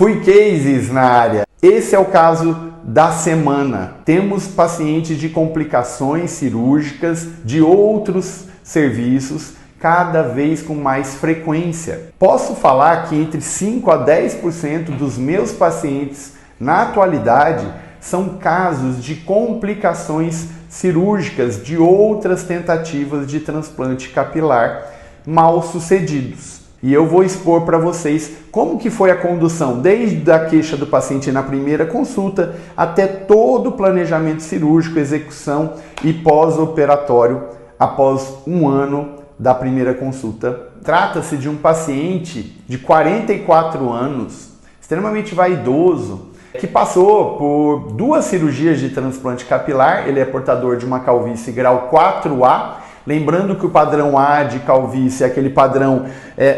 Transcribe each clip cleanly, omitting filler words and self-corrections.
Fui Cases na área. Esse é o caso da semana. Temos pacientes de complicações cirúrgicas de outros serviços cada vez com mais frequência. Posso falar que entre 5 a 10% dos meus pacientes na atualidade são casos de complicações cirúrgicas de outras tentativas de transplante capilar mal sucedidos. E eu vou expor para vocês como que foi a condução, desde a queixa do paciente na primeira consulta até todo o planejamento cirúrgico, execução e pós-operatório após um ano da primeira consulta. Trata-se de um paciente de 44 anos, extremamente vaidoso, que passou por 2 cirurgias de transplante capilar. Ele é portador de uma calvície grau 4A. Lembrando que o padrão A de calvície é aquele padrão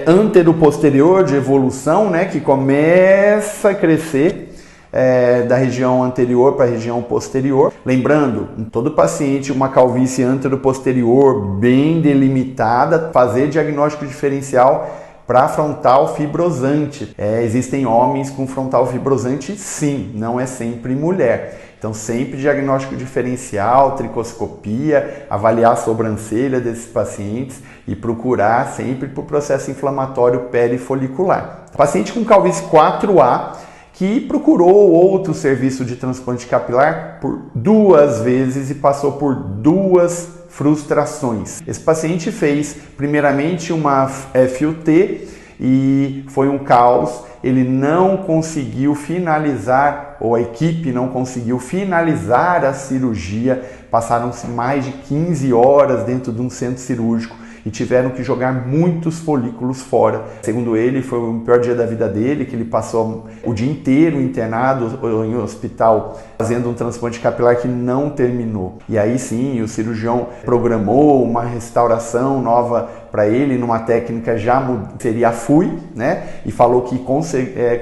antero-posterior de evolução, né, que começa a crescer da região anterior para a região posterior. Lembrando, em todo paciente, uma calvície antero-posterior bem delimitada, fazer diagnóstico diferencial para frontal fibrosante. Existem homens com frontal fibrosante, sim, não é sempre mulher. Então, sempre diagnóstico diferencial, tricoscopia, avaliar a sobrancelha desses pacientes e procurar sempre por processo inflamatório perifolicular. Paciente com calvície 4A que procurou outro serviço de transplante capilar por 2 vezes e passou por 2 frustrações. Esse paciente fez primeiramente uma FUT e foi um caos. Ele não conseguiu finalizar, ou a equipe não conseguiu finalizar a cirurgia. Passaram-se mais de 15 horas dentro de um centro cirúrgico e tiveram que jogar muitos folículos fora. Segundo ele, foi o pior dia da vida dele, que ele passou o dia inteiro internado em hospital fazendo um transplante capilar que não terminou. E aí sim, o cirurgião programou uma restauração nova para ele, numa técnica seria a FUI, né? E falou que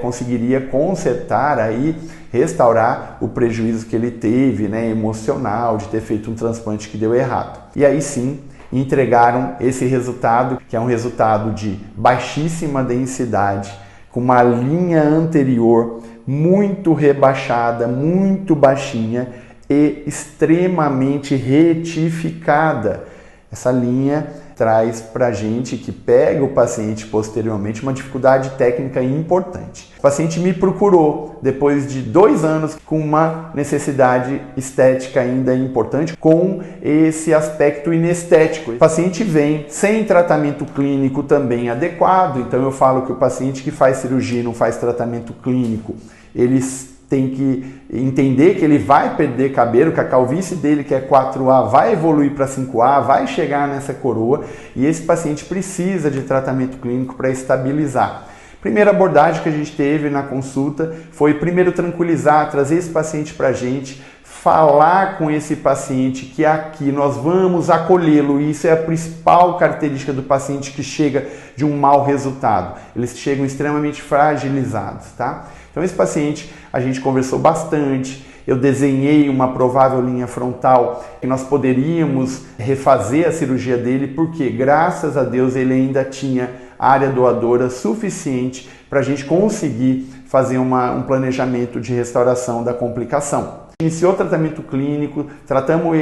conseguiria consertar aí, restaurar o prejuízo que ele teve, né, emocional, de ter feito um transplante que deu errado. E aí sim, entregaram esse resultado, que é um resultado de baixíssima densidade, com uma linha anterior muito rebaixada, muito baixinha e extremamente retificada. Essa linha traz para a gente, que pega o paciente posteriormente, uma dificuldade técnica importante. O paciente me procurou depois de 2 anos com uma necessidade estética ainda importante, com esse aspecto inestético. O paciente vem sem tratamento clínico também adequado, então eu falo que o paciente que faz cirurgia e não faz tratamento clínico, eles tem que entender que ele vai perder cabelo, que a calvície dele, que é 4A, vai evoluir para 5A, vai chegar nessa coroa, e esse paciente precisa de tratamento clínico para estabilizar. Primeira abordagem que a gente teve na consulta foi primeiro tranquilizar, trazer esse paciente para a gente, falar com esse paciente que aqui nós vamos acolhê-lo, e isso é a principal característica do paciente que chega de um mau resultado. Eles chegam extremamente fragilizados, tá? Então esse paciente a gente conversou bastante, eu desenhei uma provável linha frontal que nós poderíamos refazer a cirurgia dele, porque graças a Deus ele ainda tinha área doadora suficiente para a gente conseguir fazer um planejamento de restauração da complicação. Iniciou o tratamento clínico, tratamos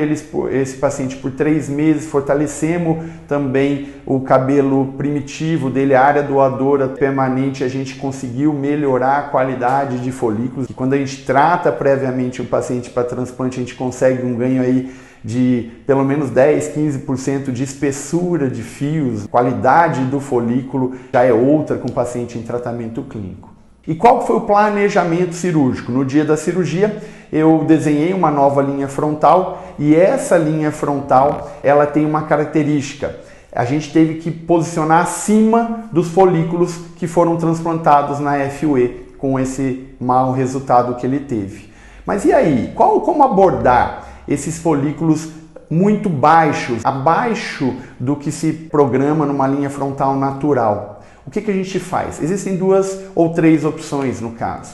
esse paciente por 3 meses, fortalecemos também o cabelo primitivo dele, a área doadora permanente, a gente conseguiu melhorar a qualidade de folículos. E quando a gente trata previamente o paciente para transplante, a gente consegue um ganho aí de pelo menos 10, 15% de espessura de fios. A qualidade do folículo já é outra com o paciente em tratamento clínico. E qual foi o planejamento cirúrgico? No dia da cirurgia, eu desenhei uma nova linha frontal, e essa linha frontal, ela tem uma característica. A gente teve que posicionar acima dos folículos que foram transplantados na FUE, com esse mau resultado que ele teve. Mas e aí? Como abordar esses folículos muito baixos, abaixo do que se programa numa linha frontal natural? O que a gente faz? Existem 2 ou 3 opções no caso.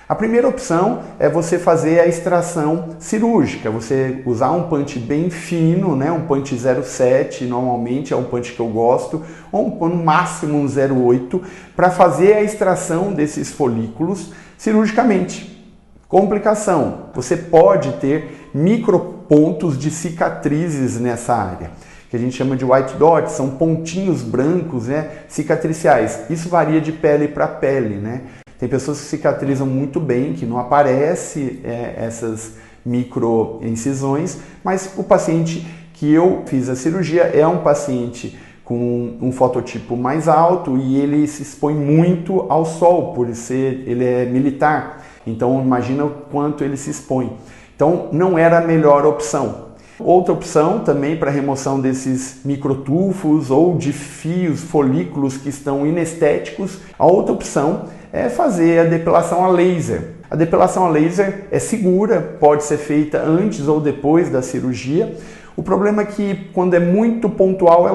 A primeira opção é você fazer a extração cirúrgica, você usar um punch bem fino, né? Um punch 0,7 normalmente é um punch que eu gosto, ou no máximo um 0,8, para fazer a extração desses folículos cirurgicamente. Complicação, você pode ter micropontos de cicatrizes nessa área, que a gente chama de white dots, são pontinhos brancos, né, cicatriciais. Isso varia de pele para pele, né? Tem pessoas que cicatrizam muito bem, que não aparece essas microincisões, mas o paciente que eu fiz a cirurgia é um paciente com um fototipo mais alto e ele se expõe muito ao sol, ele é militar, então imagina o quanto ele se expõe. Então não era a melhor opção. Outra opção também para remoção desses microtufos ou de fios, folículos que estão inestéticos, a outra opção é fazer a depilação a laser. A depilação a laser é segura, pode ser feita antes ou depois da cirurgia. O problema é que quando é muito pontual,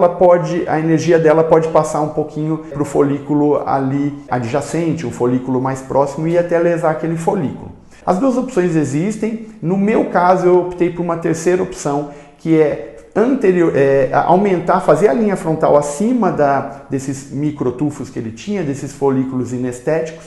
a energia dela pode passar um pouquinho para o folículo ali adjacente, o folículo mais próximo e até lesar aquele folículo. As duas opções existem. No meu caso, eu optei por uma terceira opção, que é aumentar, fazer a linha frontal acima desses microtufos que ele tinha, desses folículos inestéticos,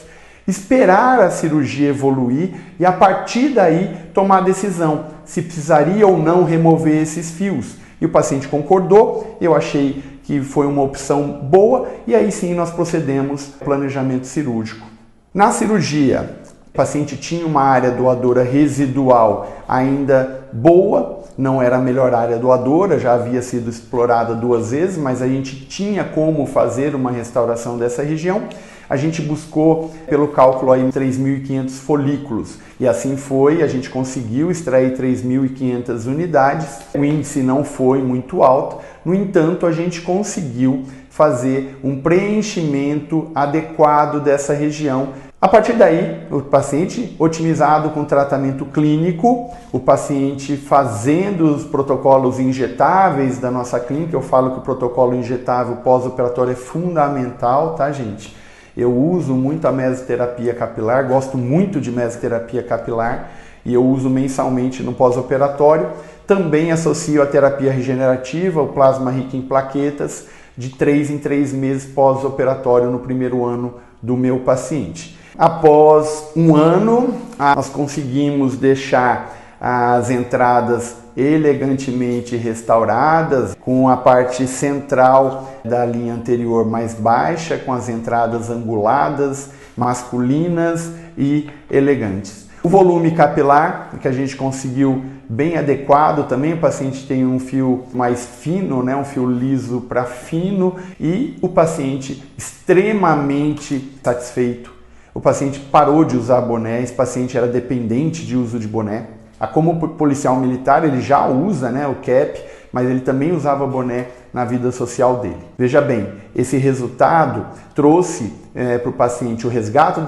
esperar a cirurgia evoluir e a partir daí tomar a decisão se precisaria ou não remover esses fios. E o paciente concordou, eu achei que foi uma opção boa e aí sim nós procedemos ao planejamento cirúrgico. Na cirurgia, o paciente tinha uma área doadora residual ainda boa, não era a melhor área doadora, já havia sido explorada 2 vezes, mas a gente tinha como fazer uma restauração dessa região. A gente buscou, pelo cálculo, aí 3.500 folículos e assim foi, a gente conseguiu extrair 3.500 unidades. O índice não foi muito alto, no entanto, a gente conseguiu fazer um preenchimento adequado dessa região. A partir daí, o paciente otimizado com tratamento clínico, o paciente fazendo os protocolos injetáveis da nossa clínica. Eu falo que o protocolo injetável pós-operatório é fundamental, tá, gente? Eu uso muito a mesoterapia capilar, gosto muito de mesoterapia capilar e eu uso mensalmente no pós-operatório. Também associo a terapia regenerativa, o plasma rico em plaquetas, de 3 em 3 meses pós-operatório no primeiro ano do meu paciente. Após 1 ano, nós conseguimos deixar as entradas elegantemente restauradas, com a parte central da linha anterior mais baixa, com as entradas anguladas, masculinas e elegantes. O volume capilar, que a gente conseguiu bem adequado também, o paciente tem um fio mais fino, né, um fio liso para fino, e o paciente extremamente satisfeito. O paciente parou de usar boné, esse paciente era dependente de uso de boné. Como policial militar, ele já usa, né, o cap, mas ele também usava boné na vida social dele. Veja bem, esse resultado trouxe para o paciente o resgate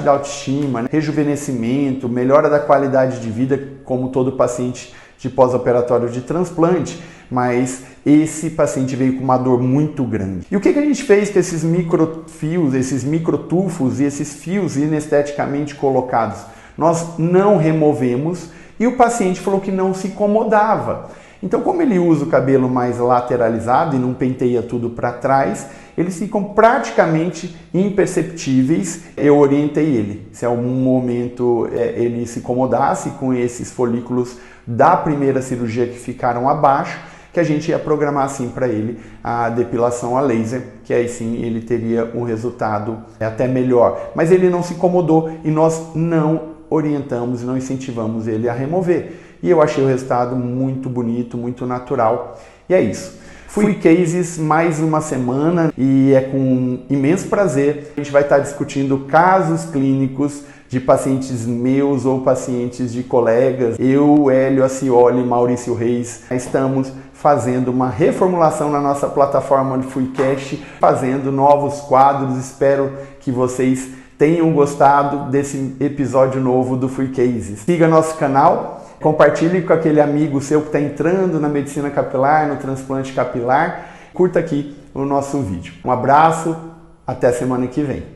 da autoestima, né, rejuvenescimento, melhora da qualidade de vida, como todo paciente de pós-operatório de transplante, mas esse paciente veio com uma dor muito grande. E o que a gente fez com esses microfios, esses microtufos e esses fios inesteticamente colocados? Nós não removemos e o paciente falou que não se incomodava. Então, como ele usa o cabelo mais lateralizado e não penteia tudo para trás, eles ficam praticamente imperceptíveis. Eu orientei ele, se em algum momento ele se incomodasse com esses folículos da primeira cirurgia que ficaram abaixo, que a gente ia programar assim para ele a depilação a laser, que aí sim ele teria um resultado até melhor. Mas ele não se incomodou e nós não orientamos e não incentivamos ele a remover. E eu achei o resultado muito bonito, muito natural. E é isso. Fui Cases mais uma semana e é com imenso prazer a gente vai estar discutindo casos clínicos de pacientes meus ou pacientes de colegas. Eu, Hélio Acioli e Maurício Reis estamos fazendo uma reformulação na nossa plataforma de FuiCast, fazendo novos quadros. Espero que vocês tenham gostado desse episódio novo do FuiCases. Siga nosso canal, compartilhe com aquele amigo seu que está entrando na medicina capilar, no transplante capilar. Curta aqui o nosso vídeo. Um abraço, até semana que vem.